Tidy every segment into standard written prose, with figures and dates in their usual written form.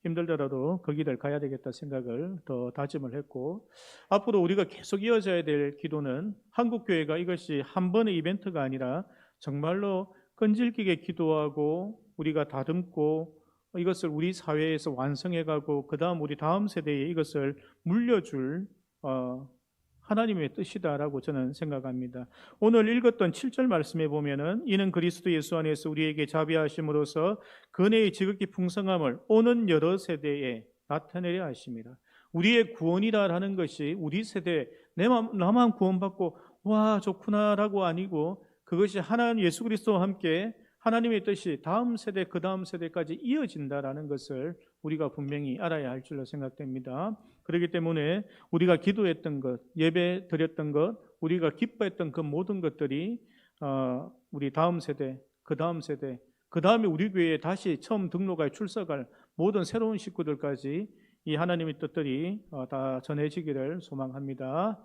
힘들더라도 그 길을 가야 되겠다 생각을 더 다짐을 했고, 앞으로 우리가 계속 이어져야 될 기도는 한국교회가 이것이 한 번의 이벤트가 아니라 정말로 끈질기게 기도하고 우리가 다듬고 이것을 우리 사회에서 완성해가고 그 다음 우리 다음 세대에 이것을 물려줄 하나님의 뜻이다라고 저는 생각합니다. 오늘 읽었던 7절 말씀에 보면은 이는 그리스도 예수 안에서 우리에게 자비하심으로써 근혜의 지극히 풍성함을 오는 여러 세대에 나타내려 하십니다. 우리의 구원이라는 것이 우리 세대 나만 구원받고 와 좋구나라고 아니고, 그것이 하나님 예수 그리스도와 함께 하나님의 뜻이 다음 세대 그 다음 세대까지 이어진다라는 것을 우리가 분명히 알아야 할 줄로 생각됩니다. 그렇기 때문에 우리가 기도했던 것, 예배 드렸던 것, 우리가 기뻐했던 그 모든 것들이 우리 다음 세대, 그 다음에 우리 교회에 다시 처음 등록할 출석할 모든 새로운 식구들까지 이 하나님의 뜻들이 다 전해지기를 소망합니다.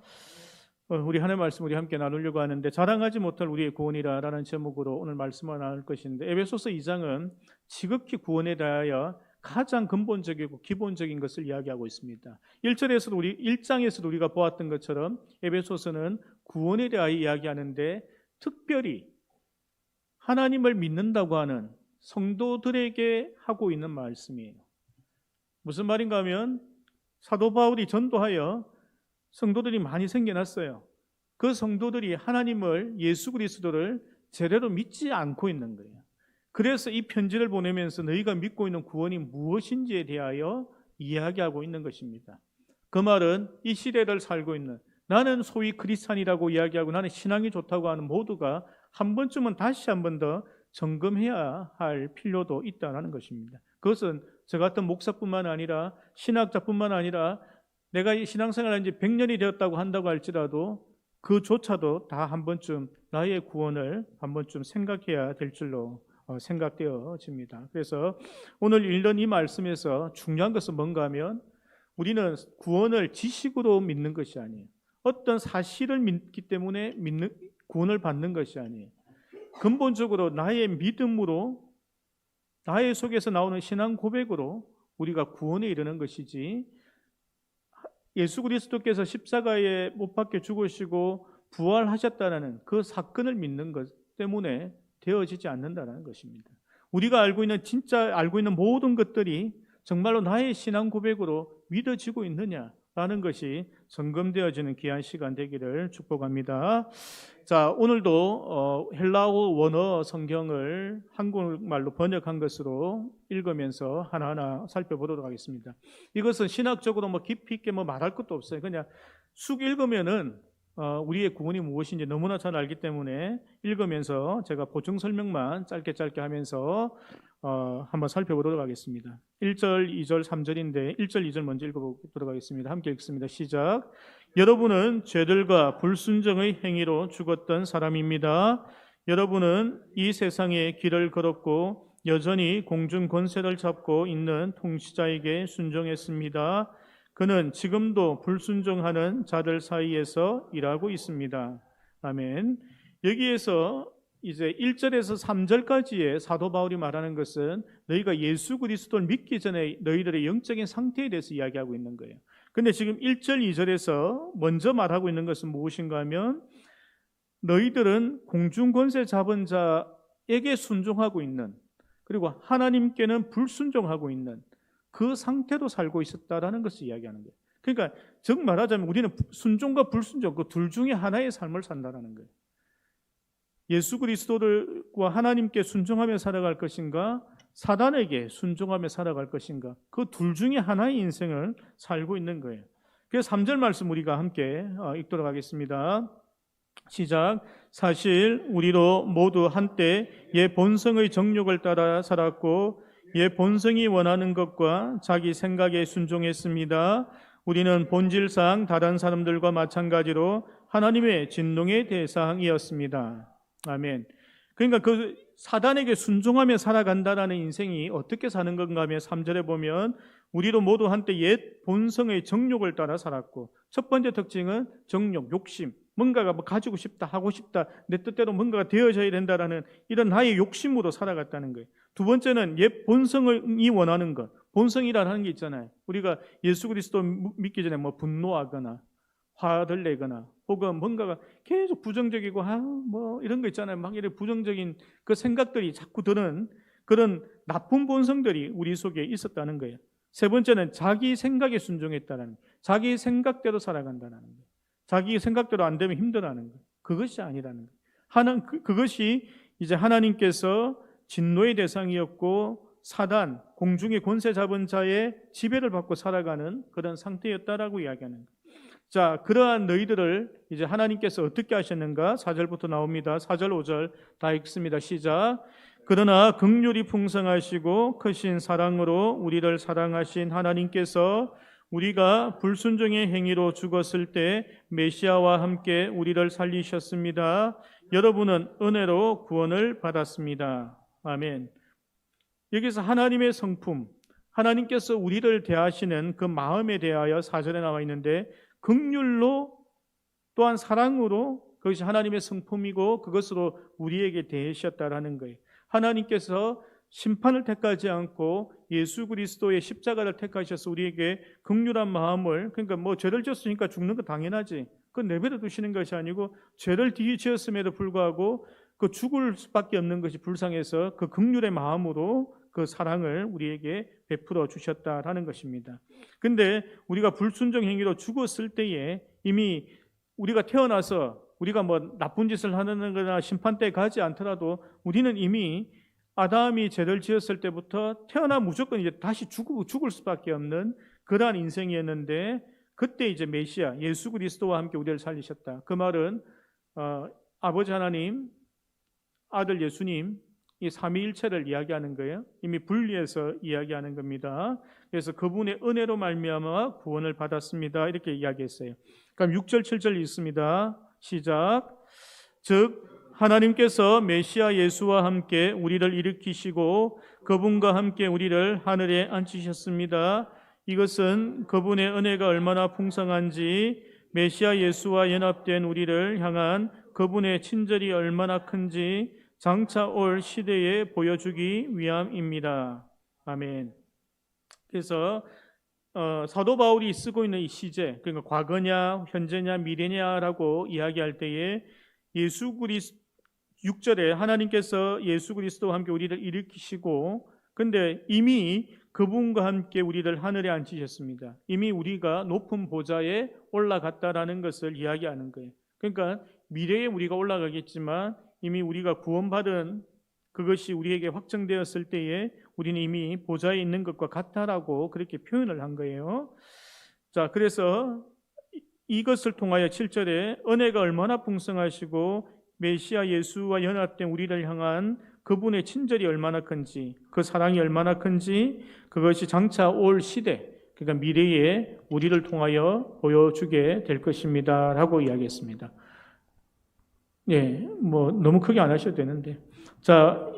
우리 하나님의 말씀 우리 함께 나누려고 하는데, 자랑하지 못할 우리의 구원이라라는 제목으로 오늘 말씀을 나눌 것인데, 에베소서 2장은 지극히 구원에 대하여 가장 근본적이고 기본적인 것을 이야기하고 있습니다. 1장에서도 우리가 보았던 것처럼 에베소서는 구원에 대하여 이야기하는데, 특별히 하나님을 믿는다고 하는 성도들에게 하고 있는 말씀이에요. 무슨 말인가 하면, 사도 바울이 전도하여 성도들이 많이 생겨났어요. 그 성도들이 하나님을, 예수 그리스도를 제대로 믿지 않고 있는 거예요. 그래서 이 편지를 보내면서 너희가 믿고 있는 구원이 무엇인지에 대하여 이야기하고 있는 것입니다. 그 말은 이 시대를 살고 있는, 나는 소위 크리스찬이라고 이야기하고 나는 신앙이 좋다고 하는 모두가 한 번쯤은 다시 한 번 더 점검해야 할 필요도 있다는 것입니다. 그것은 저 같은 목사뿐만 아니라 신학자뿐만 아니라 내가 이 신앙생활을 한 지 100년이 되었다고 한다고 할지라도 그조차도 다 한 번쯤 나의 구원을 한 번쯤 생각해야 될 줄로 생각되어집니다. 그래서 오늘 읽는 이 말씀에서 중요한 것은 뭔가 하면, 우리는 구원을 지식으로 믿는 것이 아니에요. 어떤 사실을 믿기 때문에 구원을 받는 것이 아니에요. 근본적으로 나의 믿음으로, 나의 속에서 나오는 신앙 고백으로 우리가 구원에 이르는 것이지, 예수 그리스도께서 십자가에 못 박혀 죽으시고 부활하셨다는 그 사건을 믿는 것 때문에 되어지지 않는다는 것입니다. 우리가 알고 있는 모든 것들이 정말로 나의 신앙 고백으로 믿어지고 있느냐라는 것이 점검되어지는 귀한 시간 되기를 축복합니다. 자, 오늘도 헬라어 원어 성경을 한국말로 번역한 것으로 읽으면서 하나하나 살펴보도록 하겠습니다. 이것은 신학적으로 깊이 있게 말할 것도 없어요. 그냥 쑥 읽으면은 우리의 구원이 무엇인지 너무나 잘 알기 때문에 읽으면서 제가 보충 설명만 짧게 하면서 한번 살펴보도록 하겠습니다. 1절, 2절, 3절인데 1절, 2절 먼저 읽어보도록 하겠습니다. 함께 읽습니다. 시작. 여러분은 죄들과 불순종의 행위로 죽었던 사람입니다. 여러분은 이 세상의 길을 걸었고 여전히 공중 권세를 잡고 있는 통치자에게 순종했습니다. 그는 지금도 불순종하는 자들 사이에서 일하고 있습니다. 아멘. 여기에서 이제 1절에서 3절까지의 사도 바울이 말하는 것은 너희가 예수 그리스도를 믿기 전에 너희들의 영적인 상태에 대해서 이야기하고 있는 거예요. 근데 지금 1절, 2절에서 먼저 말하고 있는 것은 무엇인가 하면, 너희들은 공중 권세 잡은 자에게 순종하고 있는, 그리고 하나님께는 불순종하고 있는 그 상태로 살고 있었다라는 것을 이야기하는 거예요. 그러니까 즉 말하자면 우리는 순종과 불순종 그 둘 중에 하나의 삶을 산다는 거예요. 예수 그리스도와 하나님께 순종하며 살아갈 것인가, 사단에게 순종하며 살아갈 것인가, 그 둘 중에 하나의 인생을 살고 있는 거예요. 그래서 3절 말씀 우리가 함께 읽도록 하겠습니다. 시작. 사실 우리도 모두 한때 옛 본성의 정욕을 따라 살았고 옛 본성이 원하는 것과 자기 생각에 순종했습니다. 우리는 본질상 다른 사람들과 마찬가지로 하나님의 진노의 대상이었습니다. 아멘. 그러니까 그 사단에게 순종하며 살아간다라는 인생이 어떻게 사는 건가 하면 3절에 보면 우리도 모두 한때 옛 본성의 정욕을 따라 살았고, 첫 번째 특징은 정욕, 욕심, 뭔가가 가지고 싶다, 하고 싶다, 내 뜻대로 뭔가가 되어져야 된다라는 이런 나의 욕심으로 살아갔다는 거예요. 두 번째는 옛 본성이 원하는 것, 본성이라는 게 있잖아요. 우리가 예수 그리스도 믿기 전에 뭐 분노하거나 화를 내거나 혹은 뭔가가 계속 부정적이고 뭐 이런 거 있잖아요. 막 이런 부정적인 그 생각들이 자꾸 드는 그런 나쁜 본성들이 우리 속에 있었다는 거예요. 세 번째는 자기 생각에 순종했다는 거예요. 자기 생각대로 살아간다는 거예요. 자기 생각대로 안 되면 힘들어하는 거예요. 그것이 아니라는 거예요. 그것이 이제 하나님께서 진노의 대상이었고 사단, 공중의 권세 잡은 자의 지배를 받고 살아가는 그런 상태였다라고 이야기하는 거예요. 자, 그러한 너희들을 이제 하나님께서 어떻게 하셨는가? 4절부터 나옵니다. 4절, 5절 다 읽습니다. 시작. 그러나 긍휼이 풍성하시고 크신 사랑으로 우리를 사랑하신 하나님께서 우리가 불순종의 행위로 죽었을 때 메시아와 함께 우리를 살리셨습니다. 여러분은 은혜로 구원을 받았습니다. 아멘. 여기서 하나님의 성품, 하나님께서 우리를 대하시는 그 마음에 대하여 4절에 나와 있는데 긍휼로 또한 사랑으로 그것이 하나님의 성품이고 그것으로 우리에게 대하셨다라는 거예요. 하나님께서 심판을 택하지 않고 예수 그리스도의 십자가를 택하셔서 우리에게 긍휼한 마음을, 그러니까 뭐 죄를 지었으니까 죽는 거 당연하지, 그건 내버려 두시는 것이 아니고 죄를 지었음에도 불구하고 그 죽을 수밖에 없는 것이 불쌍해서 그 긍휼의 마음으로 그 사랑을 우리에게 베풀어 주셨다라는 것입니다. 근데 우리가 불순종 행위로 죽었을 때에 이미 우리가 태어나서 우리가 뭐 나쁜 짓을 하는 거나 심판대에 가지 않더라도 우리는 이미 아담이 죄를 지었을 때부터 태어나 무조건 이제 다시 죽을 수밖에 없는 그러한 인생이었는데 그때 이제 메시아 예수 그리스도와 함께 우리를 살리셨다. 그 말은 아버지 하나님, 아들 예수님 이 삼위일체를 이야기하는 거예요. 이미 분리해서 이야기하는 겁니다. 그래서 그분의 은혜로 말미암아 구원을 받았습니다. 이렇게 이야기했어요. 그럼 6절 7절 읽습니다. 시작. 즉 하나님께서 메시아 예수와 함께 우리를 일으키시고 그분과 함께 우리를 하늘에 앉히셨습니다. 이것은 그분의 은혜가 얼마나 풍성한지 메시아 예수와 연합된 우리를 향한 그분의 친절이 얼마나 큰지 장차 올 시대에 보여주기 위함입니다. 아멘. 그래서 사도 바울이 쓰고 있는 이 시제, 그러니까 과거냐 현재냐 미래냐라고 이야기할 때에 예수 그리스도 6절에 하나님께서 예수 그리스도와 함께 우리를 일으키시고 근데 이미 그분과 함께 우리를 하늘에 앉히셨습니다. 이미 우리가 높은 보좌에 올라갔다라는 것을 이야기하는 거예요. 그러니까 미래에 우리가 올라가겠지만 이미 우리가 구원받은 그것이 우리에게 확정되었을 때에 우리는 이미 보좌에 있는 것과 같다라고 그렇게 표현을 한 거예요. 자, 그래서 이것을 통하여 7절에 은혜가 얼마나 풍성하시고 메시아 예수와 연합된 우리를 향한 그분의 친절이 얼마나 큰지, 그 사랑이 얼마나 큰지 그것이 장차 올 시대, 그러니까 미래에 우리를 통하여 보여주게 될 것입니다 라고 이야기했습니다. 예, 뭐 너무 크게 안 하셔도 되는데, 자,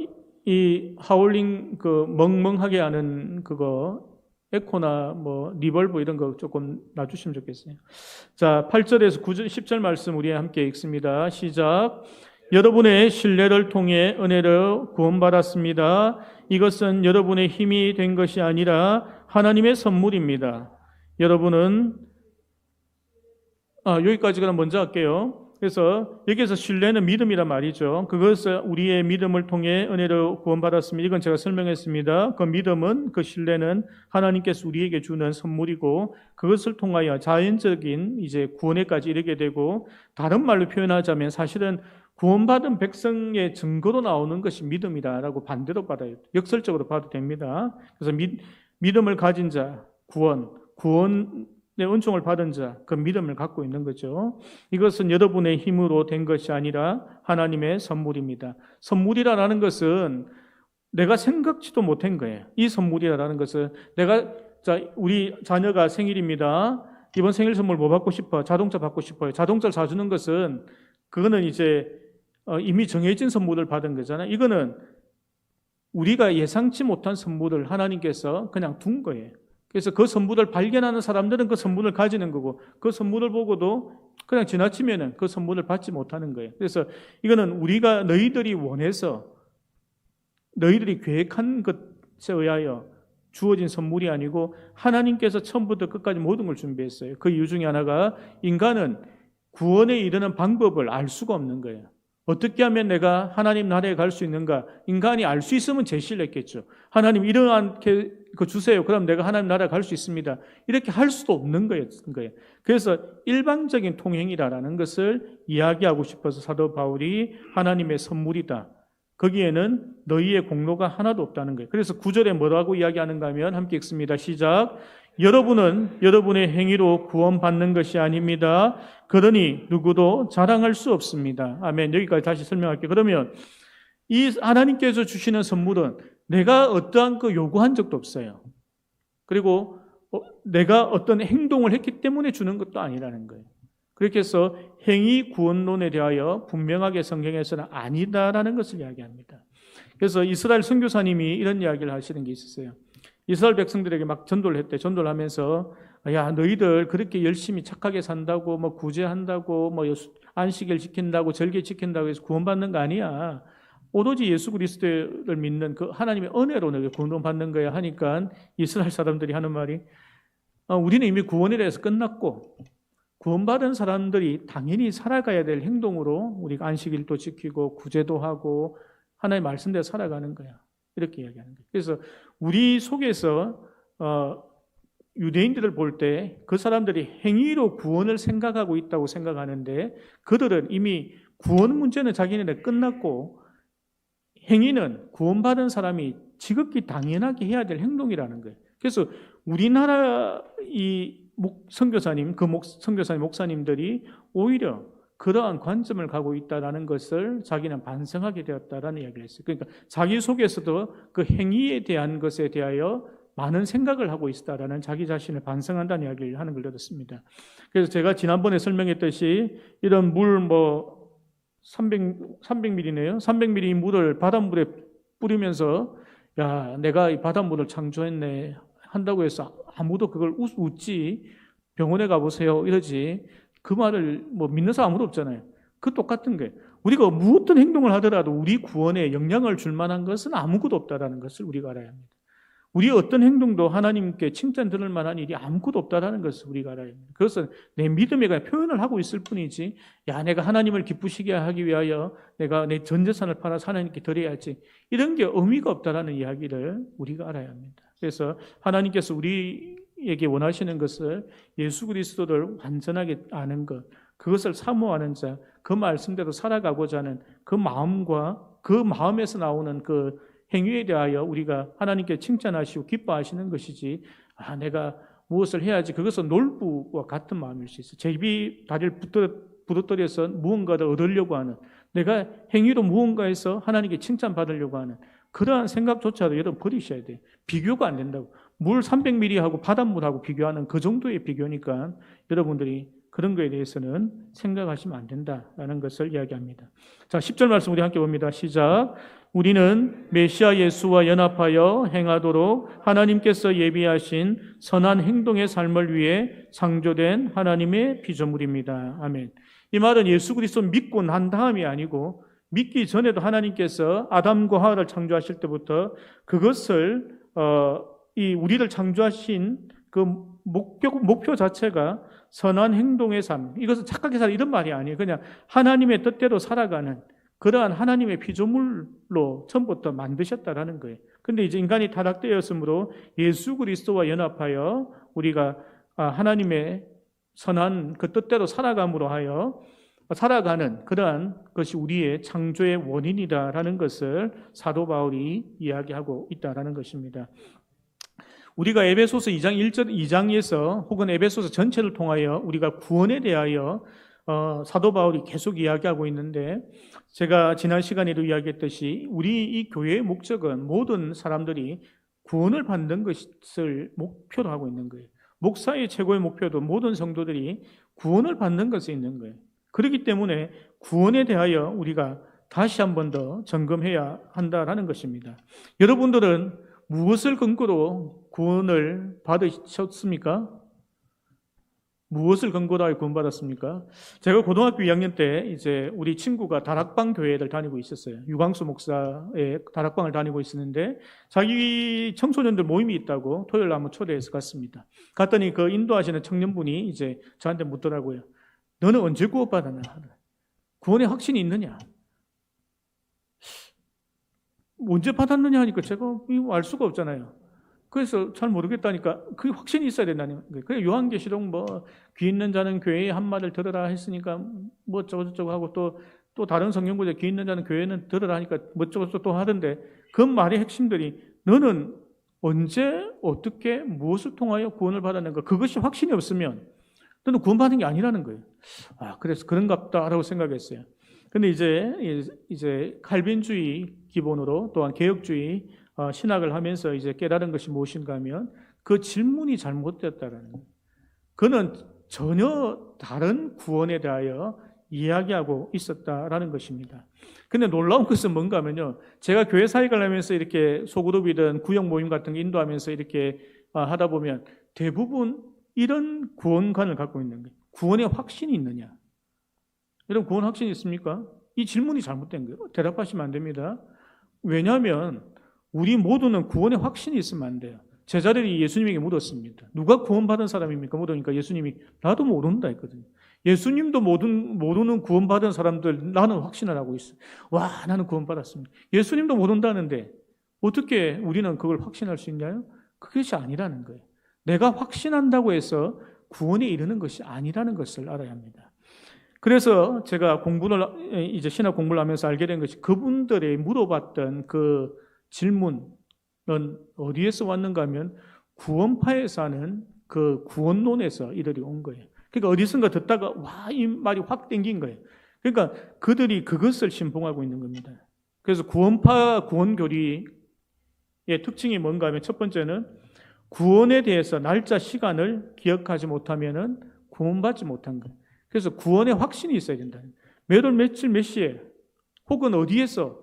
이 하울링 그 멍멍하게 하는 그거 에코나 뭐 리벌브 이런 거 조금 놔주시면 좋겠어요. 자, 8절에서 9절 10절 말씀 우리 함께 읽습니다. 시작. 여러분의 신뢰를 통해 은혜를 구원받았습니다. 이것은 여러분의 힘이 된 것이 아니라 하나님의 선물입니다. 여러분은 여기까지 그럼 먼저 할게요. 그래서 여기에서 신뢰는 믿음이란 말이죠. 그것을 우리의 믿음을 통해 은혜를 구원받았습니다. 이건 제가 설명했습니다. 그 믿음은, 그 신뢰는 하나님께서 우리에게 주는 선물이고 그것을 통하여 자연적인 이제 구원에까지 이르게 되고, 다른 말로 표현하자면 사실은 구원받은 백성의 증거로 나오는 것이 믿음이다라고 반대로 받아요. 역설적으로 봐도 됩니다. 그래서 믿음을 가진 자, 구원의 은총을 받은 자, 그 믿음을 갖고 있는 거죠. 이것은 여러분의 힘으로 된 것이 아니라 하나님의 선물입니다. 선물이라는 것은 내가 생각지도 못한 거예요. 이 선물이라는 것은 우리 자녀가 생일입니다. 이번 생일 선물 뭐 받고 싶어? 자동차 받고 싶어요. 자동차를 사주는 것은 그거는 이제 이미 정해진 선물을 받은 거잖아요. 이거는 우리가 예상치 못한 선물을 하나님께서 그냥 둔 거예요. 그래서 그 선물을 발견하는 사람들은 그 선물을 가지는 거고, 그 선물을 보고도 그냥 지나치면은 그 선물을 받지 못하는 거예요. 그래서 이거는 우리가 너희들이 원해서 너희들이 계획한 것에 의하여 주어진 선물이 아니고 하나님께서 처음부터 끝까지 모든 걸 준비했어요. 그 이유 중에 하나가 인간은 구원에 이르는 방법을 알 수가 없는 거예요. 어떻게 하면 내가 하나님 나라에 갈 수 있는가? 인간이 알 수 있으면 제시를 했겠죠. 하나님 이러한 거 주세요. 그럼 내가 하나님 나라에 갈 수 있습니다. 이렇게 할 수도 없는 거예요. 그래서 일방적인 통행이라는 것을 이야기하고 싶어서 사도 바울이 하나님의 선물이다. 거기에는 너희의 공로가 하나도 없다는 거예요. 그래서 9절에 뭐라고 이야기하는가 하면 함께 읽습니다. 시작. 여러분은 여러분의 행위로 구원받는 것이 아닙니다. 그러니 누구도 자랑할 수 없습니다. 아멘. 여기까지 다시 설명할게요. 그러면 이 하나님께서 주시는 선물은 내가 어떠한 거 요구한 적도 없어요. 그리고 내가 어떤 행동을 했기 때문에 주는 것도 아니라는 거예요. 그렇게 해서 행위 구원론에 대하여 분명하게 성경에서는 아니다라는 것을 이야기합니다. 그래서 이스라엘 선교사님이 이런 이야기를 하시는 게 있었어요. 이스라엘 백성들에게 막 전도를 했대. 전도를 하면서 야 너희들 그렇게 열심히 착하게 산다고 뭐 구제한다고 뭐 안식일 지킨다고 절개 지킨다고 해서 구원받는 거 아니야. 오로지 예수 그리스도를 믿는 그 하나님의 은혜로 너희 구원받는 거야 하니까 이스라엘 사람들이 하는 말이 우리는 이미 구원에 대해서 끝났고 구원받은 사람들이 당연히 살아가야 될 행동으로 우리가 안식일도 지키고 구제도 하고 하나님의 말씀대로 살아가는 거야. 이렇게 이야기하는 거예요. 그래서 우리 속에서 유대인들을 볼 때 그 사람들이 행위로 구원을 생각하고 있다고 생각하는데 그들은 이미 구원 문제는 자기네들 끝났고 행위는 구원받은 사람이 지극히 당연하게 해야 될 행동이라는 거예요. 그래서 우리나라 이 선교사님, 선교사님 목사님들이 오히려 그러한 관점을 가고 있다는 것을 자기는 반성하게 되었다라는 이야기를 했어요. 그러니까 자기 속에서도 그 행위에 대한 것에 대하여 많은 생각을 하고 있다라는 자기 자신을 반성한다는 이야기를 하는 걸 들었습니다. 그래서 제가 지난번에 설명했듯이 이런 물 300ml네요. 300ml 물을 바닷물에 뿌리면서 야 내가 이 바닷물을 창조했네 한다고 해서 아무도 그걸 웃지 병원에 가보세요 이러지 그 말을 믿는 사람 아무도 없잖아요. 그 똑같은 거예요. 우리가 무엇든 행동을 하더라도 우리 구원에 영향을 줄 만한 것은 아무것도 없다는 것을 우리가 알아야 합니다. 우리의 어떤 행동도 하나님께 칭찬 들을 만한 일이 아무것도 없다는 것을 우리가 알아야 합니다. 그것은 내 믿음에 그냥 표현을 하고 있을 뿐이지 야 내가 하나님을 기쁘시게 하기 위하여 내가 내 전 재산을 팔아서 하나님께 드려야지 이런 게 의미가 없다는 이야기를 우리가 알아야 합니다. 그래서 하나님께서 우리에게 원하시는 것을 예수 그리스도를 완전하게 아는 것, 그것을 사모하는 자, 그 말씀대로 살아가고자 하는 그 마음과 그 마음에서 나오는 그 행위에 대하여 우리가 하나님께 칭찬하시고 기뻐하시는 것이지 내가 무엇을 해야지 그것은 놀부와 같은 마음일 수 있어요. 제비 다리를 부러뜨려서 무언가를 얻으려고 하는 내가 행위로 무언가에서 하나님께 칭찬받으려고 하는 그러한 생각조차도 여러분 버리셔야 돼요. 비교가 안 된다고. 물 300ml하고 바닷물하고 비교하는 그 정도의 비교니까 여러분들이 그런 거에 대해서는 생각하시면 안 된다라는 것을 이야기합니다. 자, 10절 말씀 우리 함께 봅니다. 시작. 우리는 메시아 예수와 연합하여 행하도록 하나님께서 예비하신 선한 행동의 삶을 위해 창조된 하나님의 피조물입니다. 아멘. 이 말은 예수 그리스도 믿고 난 다음이 아니고 믿기 전에도 하나님께서 아담과 하와를 창조하실 때부터 그것을 우리를 창조하신 그 목표 자체가 선한 행동의 삶, 이것은 착하게 살아 이런 말이 아니에요. 그냥 하나님의 뜻대로 살아가는 그러한 하나님의 피조물로 처음부터 만드셨다라는 거예요. 근데 이제 인간이 타락되었으므로 예수 그리스도와 연합하여 우리가 하나님의 선한 그 뜻대로 살아감으로 하여 살아가는 그러한 것이 우리의 창조의 원인이다라는 것을 사도 바울이 이야기하고 있다라는 것입니다. 우리가 에베소서 2장 1절 2장에서 혹은 에베소서 전체를 통하여 우리가 구원에 대하여 사도 바울이 계속 이야기하고 있는데 제가 지난 시간에도 이야기했듯이 우리 이 교회의 목적은 모든 사람들이 구원을 받는 것을 목표로 하고 있는 거예요. 목사의 최고의 목표도 모든 성도들이 구원을 받는 것에 있는 거예요. 그렇기 때문에 구원에 대하여 우리가 다시 한 번 더 점검해야 한다라는 것입니다. 여러분들은 무엇을 근거로 구원을 받으셨습니까? 무엇을 근거로 하여 구원받았습니까? 제가 고등학교 2학년 때 이제 우리 친구가 다락방 교회를 다니고 있었어요. 유광수 목사의 다락방을 다니고 있었는데 자기 청소년들 모임이 있다고 토요일 날 한번 초대해서 갔습니다. 갔더니 그 인도하시는 청년분이 이제 저한테 묻더라고요. 너는 언제 구원받았나? 구원의 확신이 있느냐? 언제 받았느냐 하니까 제가 이거 알 수가 없잖아요. 그래서 잘 모르겠다니까 그 확신이 있어야 된다는 거예요. 그래 요한계시록 뭐 귀 있는 자는 교회의 한 말을 들으라 했으니까 뭐 어쩌고저쩌고 하고 또 다른 성경 구절 귀 있는 자는 교회는 들으라 하니까 뭐 어쩌고저쩌고 또 하던데 그 말의 핵심들이 너는 언제 어떻게 무엇을 통하여 구원을 받았는가 그것이 확신이 없으면 너는 구원받은 게 아니라는 거예요. 아 그래서 그런갑다라고 생각했어요. 근데 이제 칼빈주의 기본으로 또한 개혁주의 신학을 하면서 이제 깨달은 것이 무엇인가 하면 그 질문이 잘못됐다라는 거예요. 그는 전혀 다른 구원에 대하여 이야기하고 있었다라는 것입니다. 근데 놀라운 것은 뭔가 하면요. 제가 교회 사역을 하면서 이렇게 소그룹이든 구역 모임 같은 거 인도하면서 이렇게 하다 보면 대부분 이런 구원관을 갖고 있는 거예요. 구원의 확신이 있느냐? 여러분 구원 확신이 있습니까? 이 질문이 잘못된 거예요. 대답하시면 안 됩니다. 왜냐하면 우리 모두는 구원의 확신이 있으면 안 돼요. 제자들이 예수님에게 물었습니다. 누가 구원받은 사람입니까? 물으니까 예수님이 나도 모른다 했거든요. 예수님도 모르는 구원받은 사람들 나는 확신을 하고 있어. 와 나는 구원받았습니다. 예수님도 모른다는데 어떻게 우리는 그걸 확신할 수 있나요? 그것이 아니라는 거예요. 내가 확신한다고 해서 구원에 이르는 것이 아니라는 것을 알아야 합니다. 그래서 제가 이제 신학 공부를 하면서 알게 된 것이 그분들이 물어봤던 그 질문은 어디에서 왔는가 하면 구원파에서 하는 그 구원론에서 이들이 온 거예요. 그러니까 어디선가 듣다가 와, 이 말이 확 땡긴 거예요. 그러니까 그들이 그것을 신봉하고 있는 겁니다. 그래서 구원파 구원교리의 특징이 뭔가 하면 첫 번째는 구원에 대해서 날짜 시간을 기억하지 못하면은 구원받지 못한 거예요. 그래서 구원의 확신이 있어야 된다. 몇 월 며칠 몇 시에 혹은 어디에서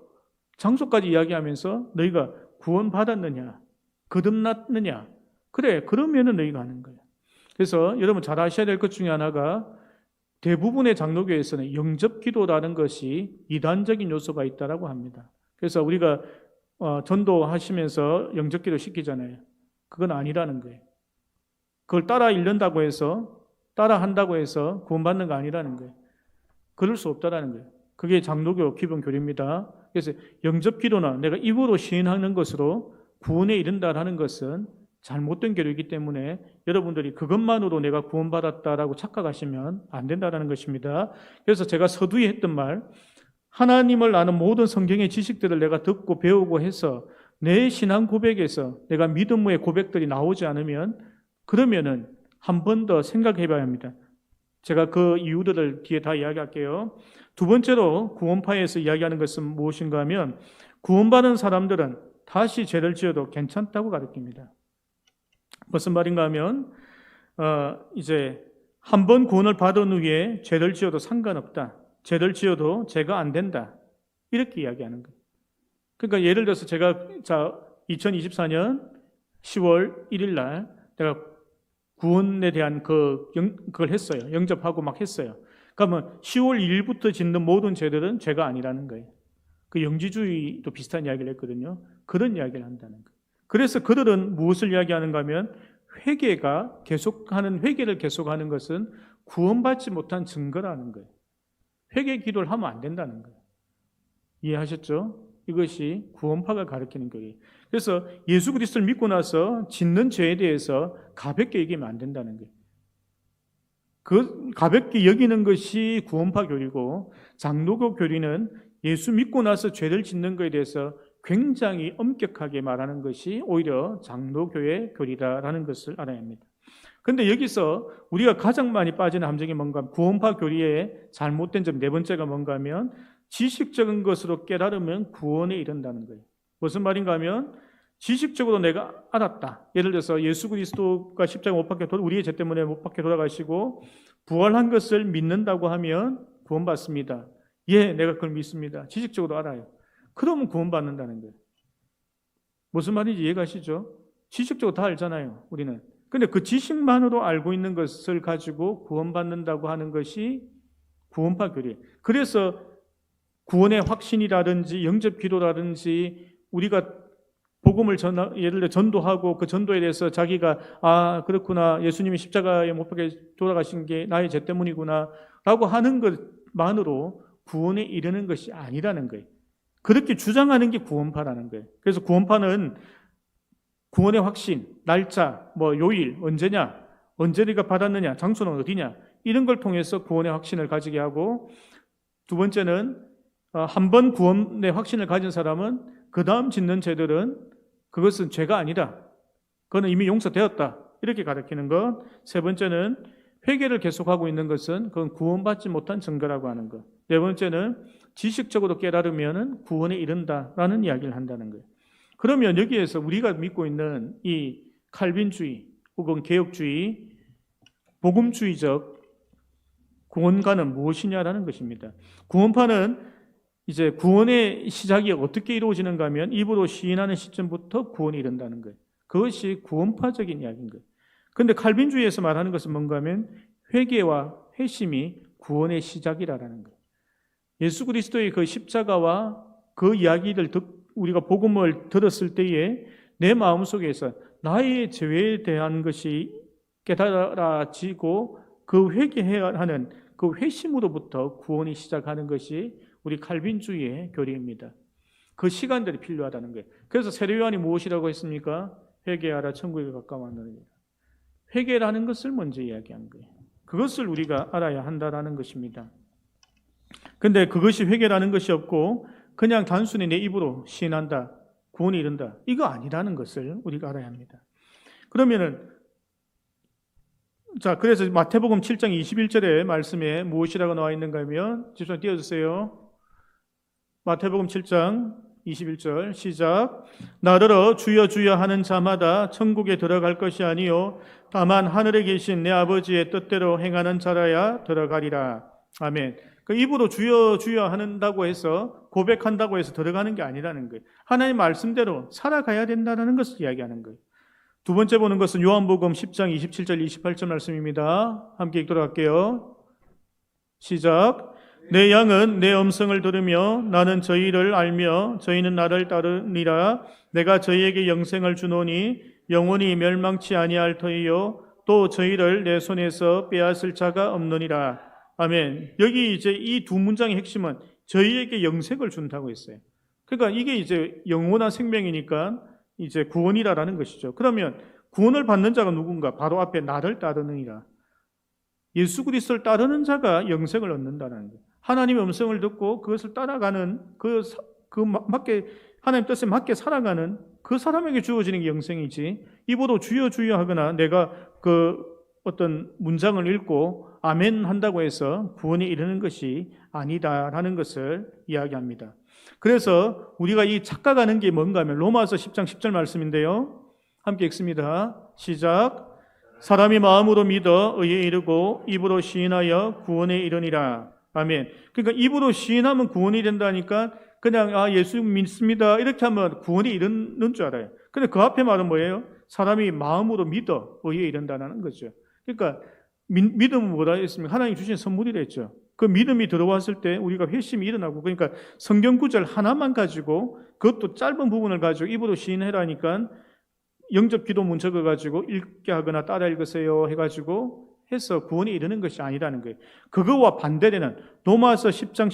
장소까지 이야기하면서 너희가 구원받았느냐 거듭났느냐 그래 그러면은 너희가 하는 거예요. 그래서 여러분 잘 아셔야 될 것 중에 하나가 대부분의 장로교에서는 영접기도라는 것이 이단적인 요소가 있다라고 합니다. 그래서 우리가 전도하시면서 영접기도 시키잖아요. 그건 아니라는 거예요. 그걸 따라 한다고 해서 구원받는 거 아니라는 거예요. 그럴 수 없다라는 거예요. 그게 장로교 기본 교리입니다. 그래서 영접기도나 내가 입으로 시인하는 것으로 구원에 이른다라는 것은 잘못된 교리이기 때문에 여러분들이 그것만으로 내가 구원받았다라고 착각하시면 안 된다는 것입니다. 그래서 제가 서두에 했던 말, 하나님을 아는 모든 성경의 지식들을 내가 듣고 배우고 해서 내 신앙 고백에서 내가 믿음의 고백들이 나오지 않으면 그러면은 한 번 더 생각해 봐야 합니다. 제가 그 이유들을 뒤에 다 이야기할게요. 두 번째로 구원파에서 이야기하는 것은 무엇인가 하면 구원받은 사람들은 다시 죄를 지어도 괜찮다고 가르칩니다. 무슨 말인가 하면 이제 한 번 구원을 받은 후에 죄를 지어도 상관없다. 죄를 지어도 죄가 안 된다. 이렇게 이야기하는 거예요. 그러니까 예를 들어서 제가 2024년 10월 1일 날 내가 구원에 대한 그걸 했어요. 영접하고 막 했어요. 그러면 10월 1일부터 짓는 모든 죄들은 죄가 아니라는 거예요. 그 영지주의도 비슷한 이야기를 했거든요. 그런 이야기를 한다는 거예요. 그래서 그들은 무엇을 이야기하는가 하면 회개를 계속하는 것은 구원받지 못한 증거라는 거예요. 회개 기도를 하면 안 된다는 거예요. 이해하셨죠? 이것이 구원파가 가르치는 교리. 그래서 예수 그리스도를 믿고 나서 짓는 죄에 대해서 가볍게 여기면 안 된다는 거예요. 그 가볍게 여기는 것이 구원파 교리고 장로교 교리는 예수 믿고 나서 죄를 짓는 것에 대해서 굉장히 엄격하게 말하는 것이 오히려 장로교의 교리다라는 것을 알아야 합니다. 그런데 여기서 우리가 가장 많이 빠지는 함정이 뭔가 구원파 교리의 잘못된 점 네 번째가 뭔가 하면 지식적인 것으로 깨달으면 구원에 이른다는 거예요. 무슨 말인가 하면 지식적으로 내가 알았다. 예를 들어서 예수 그리스도가 십자가 못 박혀 우리의 죄 때문에 못 박혀 돌아가시고 부활한 것을 믿는다고 하면 구원받습니다. 예, 내가 그걸 믿습니다. 지식적으로 알아요. 그러면 구원받는다는 거예요. 무슨 말인지 이해가시죠? 지식적으로 다 알잖아요. 우리는. 근데 그 지식만으로 알고 있는 것을 가지고 구원받는다고 하는 것이 구원파 교리. 그래서 구원의 확신이라든지 영접 기도라든지 우리가 복음을 예를 들어 전도하고 그 전도에 대해서 자기가 그렇구나, 예수님이 십자가에 못 박혀 돌아가신 게 나의 죄 때문이구나 라고 하는 것만으로 구원에 이르는 것이 아니라는 거예요. 그렇게 주장하는 게 구원파라는 거예요. 그래서 구원파는 구원의 확신, 날짜, 요일, 언제냐, 언제 네가 받았느냐, 장소는 어디냐, 이런 걸 통해서 구원의 확신을 가지게 하고, 두 번째는 한 번 구원의 확신을 가진 사람은 그 다음 짓는 죄들은 그것은 죄가 아니다. 그거는 이미 용서되었다. 이렇게 가르치는 것. 세 번째는 회개를 계속하고 있는 것은 그건 구원받지 못한 증거라고 하는 것. 네 번째는 지식적으로 깨달으면 구원에 이른다라는 이야기를 한다는 거예요. 그러면 여기에서 우리가 믿고 있는 이 칼빈주의 혹은 개혁주의, 복음주의적 구원가는 무엇이냐라는 것입니다. 구원파는 이제 구원의 시작이 어떻게 이루어지는가 하면 입으로 시인하는 시점부터 구원이 이른다는 거예요. 그것이 구원파적인 이야기인 거예요. 그런데 칼빈주의에서 말하는 것은 뭔가 하면 회개와 회심이 구원의 시작이라는 거예요. 예수 그리스도의 그 십자가와 그 이야기를 우리가 복음을 들었을 때에 내 마음속에서 나의 죄에 대한 것이 깨달아지고 그 회개해야 하는 그 회심으로부터 구원이 시작하는 것이 우리 칼빈주의의 교리입니다. 그 시간들이 필요하다는 거예요. 그래서 세례요한이 무엇이라고 했습니까? 회개하라, 천국에 가까웠느니라. 회개라는 것을 먼저 이야기한 거예요. 그것을 우리가 알아야 한다라는 것입니다. 근데 그것이 회개라는 것이 없고 그냥 단순히 내 입으로 시인한다, 구원이 이른다, 이거 아니라는 것을 우리가 알아야 합니다. 그러면은 그래서 마태복음 7장 21절의 말씀에 무엇이라고 나와 있는가 하면 집사님 띄워주세요. 마태복음 7장 21절 시작. 나더러 주여 주여 하는 자마다 천국에 들어갈 것이 아니요 다만 하늘에 계신 내 아버지의 뜻대로 행하는 자라야 들어가리라. 아멘. 그 입으로 주여 주여 한다고 해서 고백한다고 해서 들어가는 게 아니라는 거예요. 하나님 말씀대로 살아가야 된다는 것을 이야기하는 거예요. 두 번째 보는 것은 요한복음 10장 27절 28절 말씀입니다. 함께 읽도록 할게요. 시작. 내 양은 내 음성을 들으며 나는 저희를 알며 저희는 나를 따르니라. 내가 저희에게 영생을 주노니 영원히 멸망치 아니할 터이요 또 저희를 내 손에서 빼앗을 자가 없느니라. 아멘. 여기 이제 이 두 문장의 핵심은 저희에게 영생을 준다고 했어요. 그러니까 이게 이제 영원한 생명이니까 이제 구원이라는 것이죠. 그러면 구원을 받는 자가 누군가? 바로 앞에 나를 따르느니라. 예수 그리스도를 따르는 자가 영생을 얻는다는 거예요. 하나님의 음성을 듣고 그것을 따라가는 하나님 뜻에 맞게 살아가는 그 사람에게 주어지는 게 영생이지, 입으로 주여 주여 하거나 내가 그 어떤 문장을 읽고 아멘 한다고 해서 구원에 이르는 것이 아니다라는 것을 이야기합니다. 그래서 우리가 이 착각하는 게 뭔가 하면 로마서 10장 10절 말씀인데요. 함께 읽습니다. 시작. 사람이 마음으로 믿어 의에 이르고 입으로 시인하여 구원에 이르니라. 아멘. 그러니까 입으로 시인하면 구원이 된다니까 그냥 예수 믿습니다 이렇게 하면 구원이 이르는 줄 알아요. 근데 그 앞에 말은 뭐예요? 사람이 마음으로 믿어 의에 이른다는 거죠. 그러니까 믿음은 뭐라 했습니까? 하나님 주신 선물이라 했죠. 그 믿음이 들어왔을 때 우리가 회심이 일어나고, 그러니까 성경 구절 하나만 가지고 그것도 짧은 부분을 가지고 입으로 시인해라니까 영접 기도문 적어가지고 읽게 하거나 따라 읽으세요 해가지고 해서 구원에 이르는 것이 아니라는 거예요. 그거와 반대되는 로마서 10장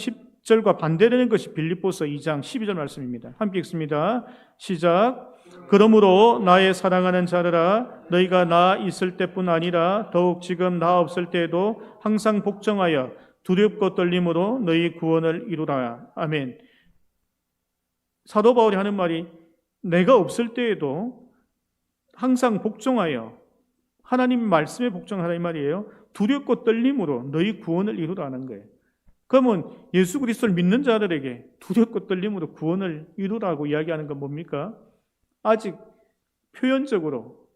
10절과 반대되는 것이 빌립보서 2장 12절 말씀입니다. 함께 읽습니다. 시작. 그러므로 나의 사랑하는 자들아 너희가 나 있을 때뿐 아니라 더욱 지금 나 없을 때에도 항상 복종하여 두렵고 떨림으로 너희 구원을 이루라. 아멘. 사도 바울이 하는 말이 내가 없을 때에도 항상 복종하여 하나님 말씀에 복종하라 이 말이에요. 두렵고 떨림으로 너희 구원을 이루라는 거예요. 그러면 예수 그리스도를 믿는 자들에게 두렵고 떨림으로 구원을 이루라고 이야기하는 건 뭡니까? 아직 표현적으로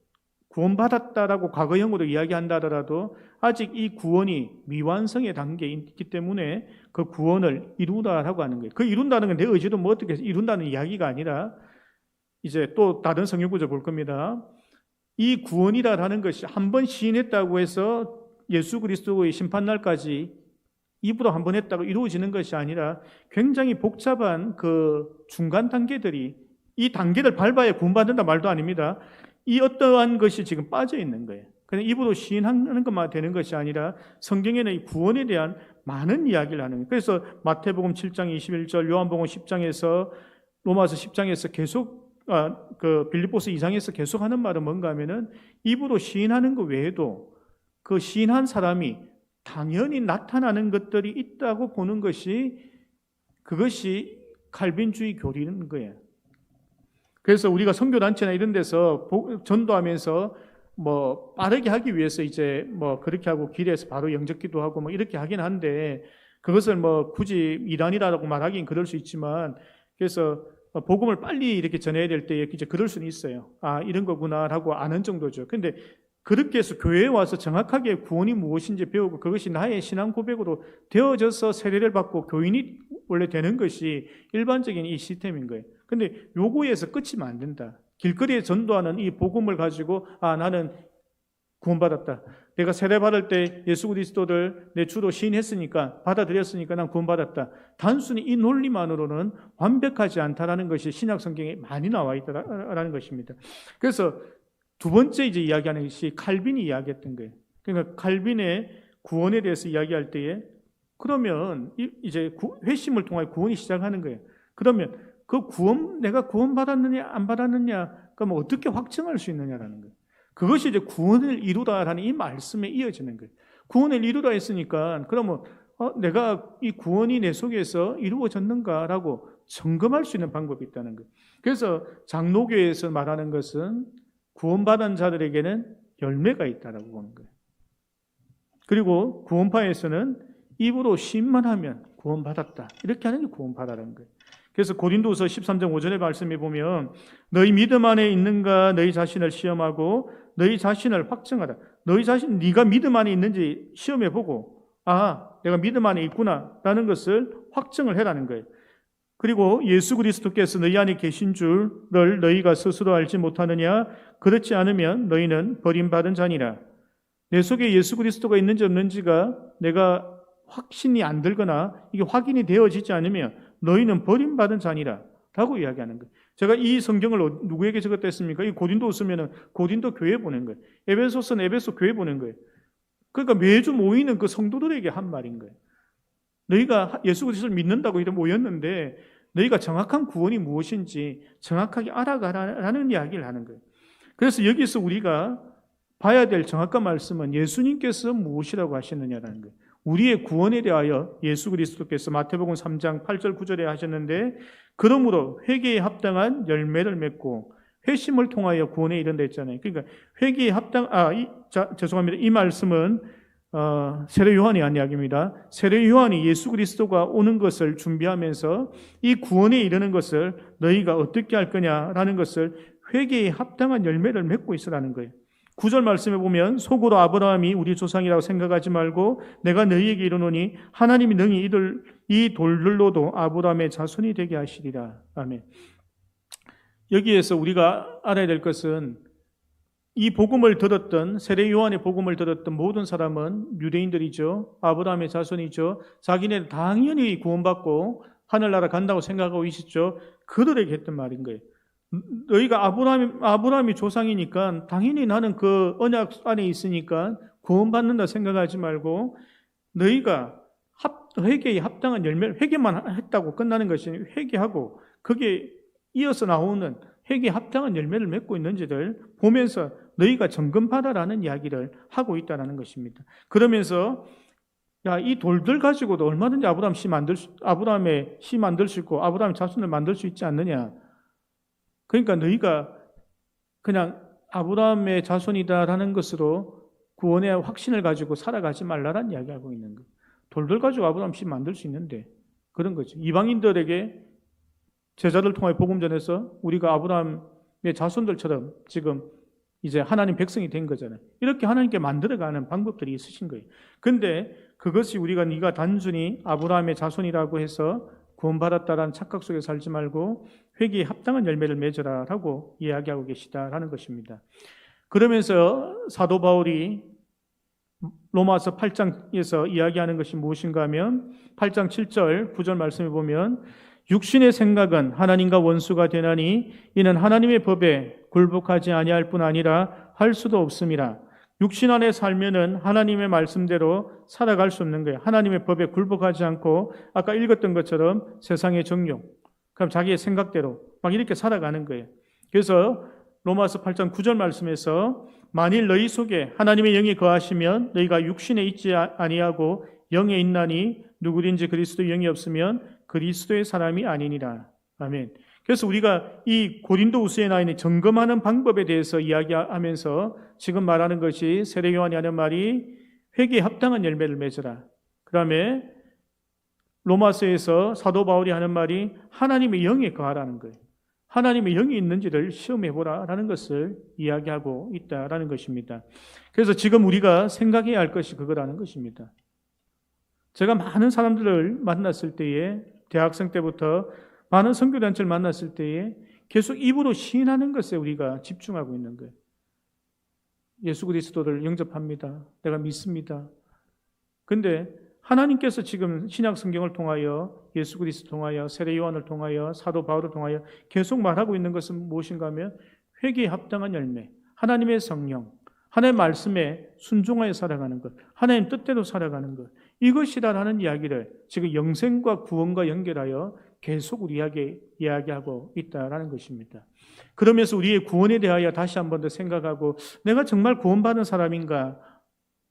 구원받았다라고 과거형으로 이야기한다 하더라도 아직 이 구원이 미완성의 단계에 있기 때문에 그 구원을 이루라라고 하는 거예요. 그 이룬다는 건 내 의지로 어떻게 이룬다는 이야기가 아니라 이제 또 다른 성경 구절 볼 겁니다. 이 구원이라는 것이 한 번 시인했다고 해서 예수 그리스도의 심판날까지 입으로 한 번 했다고 이루어지는 것이 아니라 굉장히 복잡한 그 중간 단계들이, 이 단계를 밟아야 구원받는다 말도 아닙니다. 이 어떠한 것이 지금 빠져 있는 거예요. 그냥 입으로 시인하는 것만 되는 것이 아니라 성경에는 이 구원에 대한 많은 이야기를 하는 거예요. 그래서 마태복음 7장 21절, 요한복음 10장에서, 로마서 10장에서 계속 그 빌립보서 2장에서 계속 하는 말은 뭔가 하면은 입으로 시인하는 것 외에도 그 시인한 사람이 당연히 나타나는 것들이 있다고 보는 것이, 그것이 칼빈주의 교리인 거예요. 그래서 우리가 선교단체나 이런 데서 전도하면서 뭐 빠르게 하기 위해서 이제 뭐 그렇게 하고 길에서 바로 영접기도 하고 뭐 이렇게 하긴 한데, 그것을 뭐 굳이 이단이라고 말하긴 그럴 수 있지만, 그래서 복음을 빨리 이렇게 전해야 될 때 이제 그럴 수는 있어요. 아, 이런 거구나라고 아는 정도죠. 근데 그렇게 해서 교회에 와서 정확하게 구원이 무엇인지 배우고 그것이 나의 신앙 고백으로 되어져서 세례를 받고 교인이 원래 되는 것이 일반적인 이 시스템인 거예요. 근데 요거에서 끝이면 안 된다. 길거리에 전도하는 이 복음을 가지고, 아, 나는 구원받았다. 내가 세례 받을 때 예수 그리스도를 내 주로 시인했으니까, 받아들였으니까 난 구원받았다. 단순히 이 논리만으로는 완벽하지 않다라는 것이 신약 성경에 많이 나와 있다라는 것입니다. 그래서 두 번째 이제 이야기하는 것이 칼빈이 이야기했던 거예요. 그러니까 칼빈의 구원에 대해서 이야기할 때에, 그러면 이제 회심을 통해 구원이 시작하는 거예요. 그러면 그 구원, 내가 구원받았느냐 안 받았느냐, 그러면 어떻게 확증할 수 있느냐라는 거예요. 그것이 이제 구원을 이루다라는 이 말씀에 이어지는 거예요. 구원을 이루다 했으니까 그러면 내가 이 구원이 내 속에서 이루어졌는가라고 점검할 수 있는 방법이 있다는 거예요. 그래서 장로교에서 말하는 것은 구원받은 자들에게는 열매가 있다라고 보는 거예요. 그리고 구원파에서는 입으로 시인만 하면 구원받았다, 이렇게 하는 게 구원파라는 거예요. 그래서 고린도서 13장 5절의 말씀에 보면, 너희 믿음 안에 있는가 너희 자신을 시험하고 너희 자신을 확증하라. 너희 자신, 네가 믿음 안에 있는지 시험해보고, 아, 내가 믿음 안에 있구나라는 것을 확증을 해라는 거예요. 그리고 예수 그리스도께서 너희 안에 계신 줄을 너희가 스스로 알지 못하느냐? 그렇지 않으면 너희는 버림받은 자니라. 내 속에 예수 그리스도가 있는지 없는지가 내가 확신이 안 들거나 이게 확인이 되어지지 않으면 너희는 버림받은 자니라 라고 이야기하는 거예요. 제가 이 성경을 누구에게 적었다 했습니까? 이 고린도 쓰면은 고린도 교회 보낸 거예요. 에베소서는 에베소 교회 보낸 거예요. 그러니까 매주 모이는 그 성도들에게 한 말인 거예요. 너희가 예수 그리스도를 믿는다고 이렇게 모였는데 너희가 정확한 구원이 무엇인지 정확하게 알아가라는 이야기를 하는 거예요. 그래서 여기서 우리가 봐야 될 정확한 말씀은 예수님께서 무엇이라고 하시느냐라는 거예요. 우리의 구원에 대하여 예수 그리스도께서 마태복음 3장 8절 9절에 하셨는데, 그러므로 회개에 합당한 열매를 맺고 회심을 통하여 구원에 이른다 했잖아요. 그러니까 회개에 죄송합니다. 이 말씀은 세례 요한이 한 이야기입니다. 세례 요한이 예수 그리스도가 오는 것을 준비하면서 이 구원에 이르는 것을 너희가 어떻게 할 거냐라는 것을 회개에 합당한 열매를 맺고 있으라는 거예요. 9절 말씀에 보면, 속으로 아브라함이 우리 조상이라고 생각하지 말고 내가 너희에게 이르노니 하나님이 능히 이 돌들로도 아브라함의 자손이 되게 하시리라. 아멘. 여기에서 우리가 알아야 될 것은, 이 복음을 들었던, 세례 요한의 복음을 들었던 모든 사람은 유대인들이죠. 아브라함의 자손이죠. 자기네는 당연히 구원받고 하늘나라 간다고 생각하고 있었죠. 그들에게 했던 말인 거예요. 너희가 아브라함이 조상이니까 당연히 나는 그 언약 안에 있으니까 구원받는다 생각하지 말고, 너희가 회개에 합당한 열매를, 회개만 했다고 끝나는 것이 아니라 회개하고 그게 이어서 나오는 회개에 합당한 열매를 맺고 있는지를 보면서 너희가 점검받아라는 이야기를 하고 있다는 것입니다. 그러면서 이 돌들 가지고도 얼마든지 아브라함의 씨 만들 수 있고 아브라함의 자손을 만들 수 있지 않느냐. 그러니까 너희가 그냥 아브라함의 자손이다라는 것으로 구원의 확신을 가지고 살아가지 말라라는 이야기하고 있는 거예요. 돌들 가지고 아브라함 씨 만들 수 있는데, 그런 거죠. 이방인들에게 제자들 통해 복음 전해서 우리가 아브라함의 자손들처럼 지금 이제 하나님 백성이 된 거잖아요. 이렇게 하나님께 만들어가는 방법들이 있으신 거예요. 근데 그것이 네가 단순히 아브라함의 자손이라고 해서 구원받았다라는 착각 속에 살지 말고 회개에 합당한 열매를 맺어라라고 이야기하고 계시다라는 것입니다. 그러면서 사도 바울이 로마서 8장에서 이야기하는 것이 무엇인가 하면 8장 7절 9절 말씀에 보면 육신의 생각은 하나님과 원수가 되나니 이는 하나님의 법에 굴복하지 아니할 뿐 아니라 할 수도 없음이라. 육신 안에 살면은 하나님의 말씀대로 살아갈 수 없는 거예요. 하나님의 법에 굴복하지 않고 아까 읽었던 것처럼 세상의 정욕, 그럼 자기의 생각대로 막 이렇게 살아가는 거예요. 그래서 로마서 8장 9절 말씀에서 만일 너희 속에 하나님의 영이 거하시면 너희가 육신에 있지 아니하고 영에 있나니 누구든지 그리스도의 영이 없으면 그리스도의 사람이 아니니라. 아멘. 그래서 우리가 이 고린도후서에 나와 있는 점검하는 방법에 대해서 이야기하면서 지금 말하는 것이 세례 요한이 하는 말이 회개에 합당한 열매를 맺으라. 그다음에 로마서에서 사도 바울이 하는 말이 하나님의 영에 거하라는 거예요. 하나님의 영이 있는지를 시험해보라라는 것을 이야기하고 있다라는 것입니다. 그래서 지금 우리가 생각해야 할 것이 그거라는 것입니다. 제가 많은 사람들을 만났을 때에 대학생 때부터 많은 선교단체를 만났을 때에 계속 입으로 시인하는 것에 우리가 집중하고 있는 거예요. 예수 그리스도를 영접합니다. 내가 믿습니다. 그런데 하나님께서 지금 신약 성경을 통하여 예수 그리스도를 통하여 세례 요한을 통하여 사도 바울을 통하여 계속 말하고 있는 것은 무엇인가 하면 회개에 합당한 열매, 하나님의 성령, 하나님의 말씀에 순종하여 살아가는 것, 하나님 뜻대로 살아가는 것, 이것이라는 이야기를 지금 영생과 구원과 연결하여 계속 우리에게 이야기하고 있다라는 것입니다. 그러면서 우리의 구원에 대하여 다시 한 번 더 생각하고 내가 정말 구원받은 사람인가?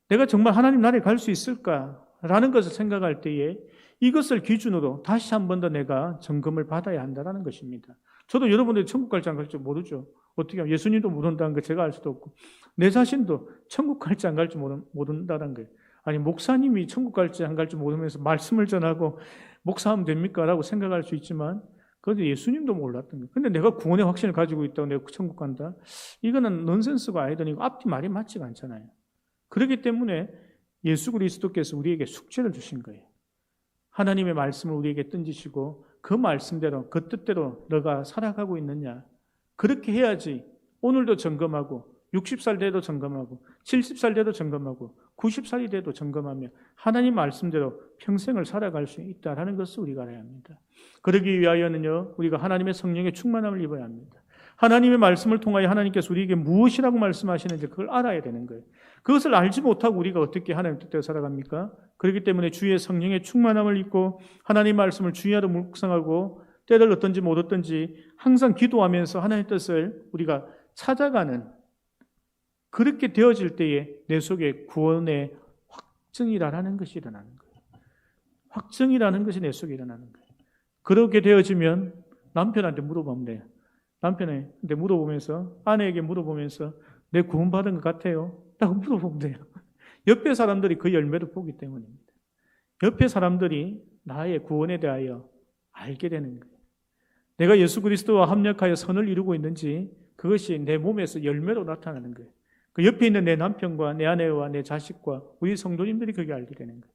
내가 정말 하나님 나라에 갈 수 있을까? 라는 것을 생각할 때에 이것을 기준으로 다시 한 번 더 내가 점검을 받아야 한다는 것입니다. 저도 여러분들이 천국 갈지 안 갈지 모르죠. 어떻게 하면 예수님도 모른다는 거 제가 알 수도 없고 내 자신도 천국 갈지 안 갈지 모른다는 거예요. 아니 목사님이 천국 갈지 안 갈지 모르면서 말씀을 전하고 목사하면 됩니까? 라고 생각할 수 있지만 그런데 예수님도 몰랐던 거예요. 근데 내가 구원의 확신을 가지고 있다고 내가 천국 간다? 이거는 넌센스가 아니더니 이거 앞뒤 말이 맞지가 않잖아요. 그렇기 때문에 예수 그리스도께서 우리에게 숙제를 주신 거예요. 하나님의 말씀을 우리에게 던지시고 그 말씀대로 그 뜻대로 너가 살아가고 있느냐. 그렇게 해야지 오늘도 점검하고 60살 돼도 점검하고 70살 돼도 점검하고 90살이 돼도 점검하며 하나님 말씀대로 평생을 살아갈 수 있다는 것을 우리가 알아야 합니다. 그러기 위하여는요 우리가 하나님의 성령의 충만함을 입어야 합니다. 하나님의 말씀을 통하여 하나님께서 우리에게 무엇이라고 말씀하시는지 그걸 알아야 되는 거예요. 그것을 알지 못하고 우리가 어떻게 하나님 뜻대로 살아갑니까? 그렇기 때문에 주의 성령의 충만함을 입고 하나님 말씀을 주의하러 묵상하고 때를 어떤지 못 어떤지 항상 기도하면서 하나님의 뜻을 우리가 찾아가는 그렇게 되어질 때에 내 속에 구원의 확증이라는 것이 일어나는 거예요. 확증이라는 것이 내 속에 일어나는 거예요. 그렇게 되어지면 남편한테 물어보면 돼요. 남편한테 물어보면서 아내에게 물어보면서 내 구원받은 것 같아요? 라고 물어보면 돼요. 옆에 사람들이 그 열매를 보기 때문입니다. 옆에 사람들이 나의 구원에 대하여 알게 되는 거예요. 내가 예수 그리스도와 합력하여 선을 이루고 있는지 그것이 내 몸에서 열매로 나타나는 거예요. 그 옆에 있는 내 남편과 내 아내와 내 자식과 우리 성도님들이 그게 알게 되는 거예요.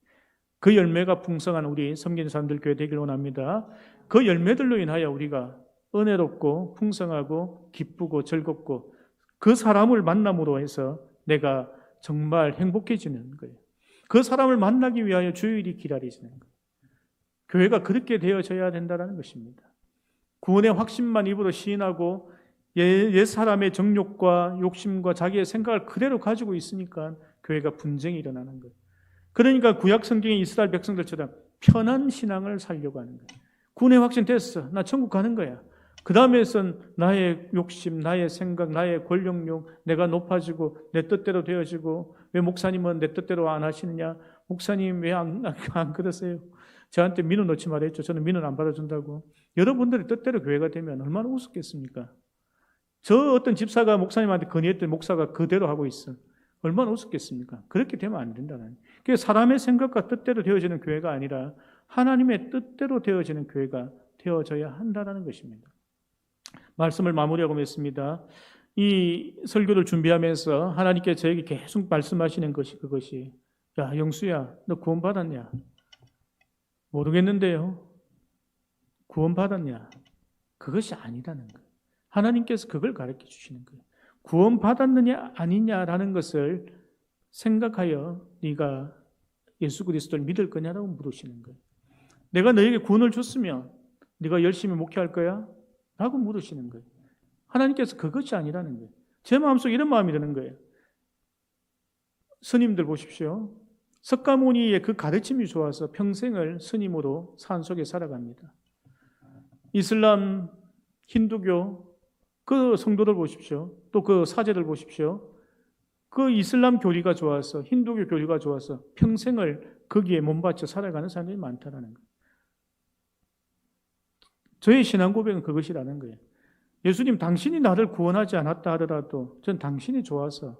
그 열매가 풍성한 우리 섬기는 사람들 교회 되기를 원합니다. 그 열매들로 인하여 우리가 은혜롭고 풍성하고 기쁘고 즐겁고 그 사람을 만남으로 해서 내가 정말 행복해지는 거예요. 그 사람을 만나기 위하여 주일이 기다리시는 거예요. 교회가 그렇게 되어져야 된다는 것입니다. 구원의 확신만 입으로 시인하고 옛 사람의 정욕과 욕심과 자기의 생각을 그대로 가지고 있으니까 교회가 분쟁이 일어나는 거예요. 그러니까 구약 성경의 이스라엘 백성들처럼 편한 신앙을 살려고 하는 거예요. 구원의 확신 됐어. 나 천국 가는 거야. 그 다음에선 나의 욕심, 나의 생각, 나의 권력욕, 내가 높아지고 내 뜻대로 되어지고 왜 목사님은 내 뜻대로 안 하시느냐? 목사님 왜 안 그러세요? 저한테 민원 넣지 말했죠. 저는 민원 안 받아준다고. 여러분들의 뜻대로 교회가 되면 얼마나 우습겠습니까? 저 어떤 집사가 목사님한테 건의했더니 목사가 그대로 하고 있어. 얼마나 우습겠습니까? 그렇게 되면 안 된다는. 그게 사람의 생각과 뜻대로 되어지는 교회가 아니라 하나님의 뜻대로 되어지는 교회가 되어져야 한다는 것입니다. 말씀을 마무리하고 있습니다. 이 설교를 준비하면서 하나님께 저에게 계속 말씀하시는 것이 그것이 야 영수야 너 구원받았냐? 모르겠는데요. 구원받았냐? 그것이 아니라는 거예요. 하나님께서 그걸 가르쳐 주시는 거예요. 구원받았느냐 아니냐라는 것을 생각하여 네가 예수 그리스도를 믿을 거냐라고 물으시는 거예요. 내가 너에게 구원을 줬으면 네가 열심히 목회할 거야? 라고 물으시는 거예요. 하나님께서 그것이 아니라는 거예요. 제 마음속에 이런 마음이 드는 거예요. 스님들 보십시오. 석가모니의 그 가르침이 좋아서 평생을 스님으로 산 속에 살아갑니다. 이슬람, 힌두교 그 성도들 보십시오. 또 그 사제들 보십시오. 그 이슬람 교리가 좋아서, 힌두교 교리가 좋아서 평생을 거기에 몸바쳐 살아가는 사람들이 많다라는 거예요. 저의 신앙 고백은 그것이라는 거예요. 예수님, 당신이 나를 구원하지 않았다 하더라도 전 당신이 좋아서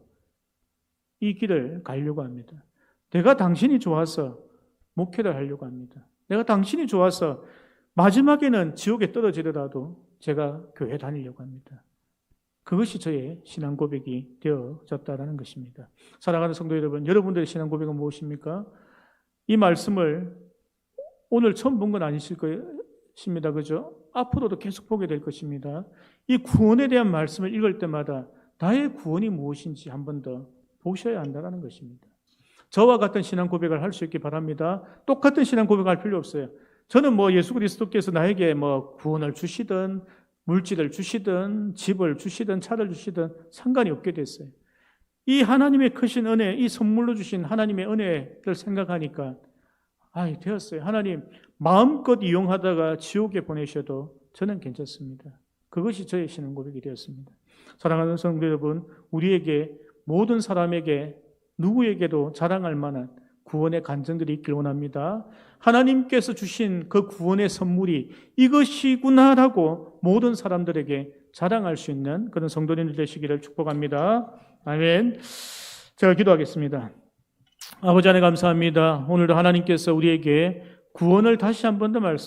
이 길을 가려고 합니다. 내가 당신이 좋아서 목회를 하려고 합니다. 내가 당신이 좋아서 마지막에는 지옥에 떨어지더라도 제가 교회 다니려고 합니다. 그것이 저의 신앙 고백이 되어졌다는 것입니다. 사랑하는 성도 여러분, 여러분들의 신앙 고백은 무엇입니까? 이 말씀을 오늘 처음 본 건 아니실 것입니다. 그죠? 앞으로도 계속 보게 될 것입니다. 이 구원에 대한 말씀을 읽을 때마다 나의 구원이 무엇인지 한 번 더 보셔야 한다는 것입니다. 저와 같은 신앙 고백을 할 수 있기 바랍니다. 똑같은 신앙 고백할 필요 없어요. 저는 예수 그리스도께서 나에게 구원을 주시든 물질을 주시든 집을 주시든 차를 주시든 상관이 없게 됐어요. 이 하나님의 크신 은혜, 이 선물로 주신 하나님의 은혜를 생각하니까 되었어요. 하나님 마음껏 이용하다가 지옥에 보내셔도 저는 괜찮습니다. 그것이 저의 신앙 고백이 되었습니다. 사랑하는 성도 여러분, 우리에게 모든 사람에게 누구에게도 자랑할 만한 구원의 간증들이 있길 원합니다. 하나님께서 주신 그 구원의 선물이 이것이구나라고 모든 사람들에게 자랑할 수 있는 그런 성도님들 되시기를 축복합니다. 아멘. 제가 기도하겠습니다. 아버지 하나님 감사합니다. 오늘도 하나님께서 우리에게 구원을 다시 한 번 더 말씀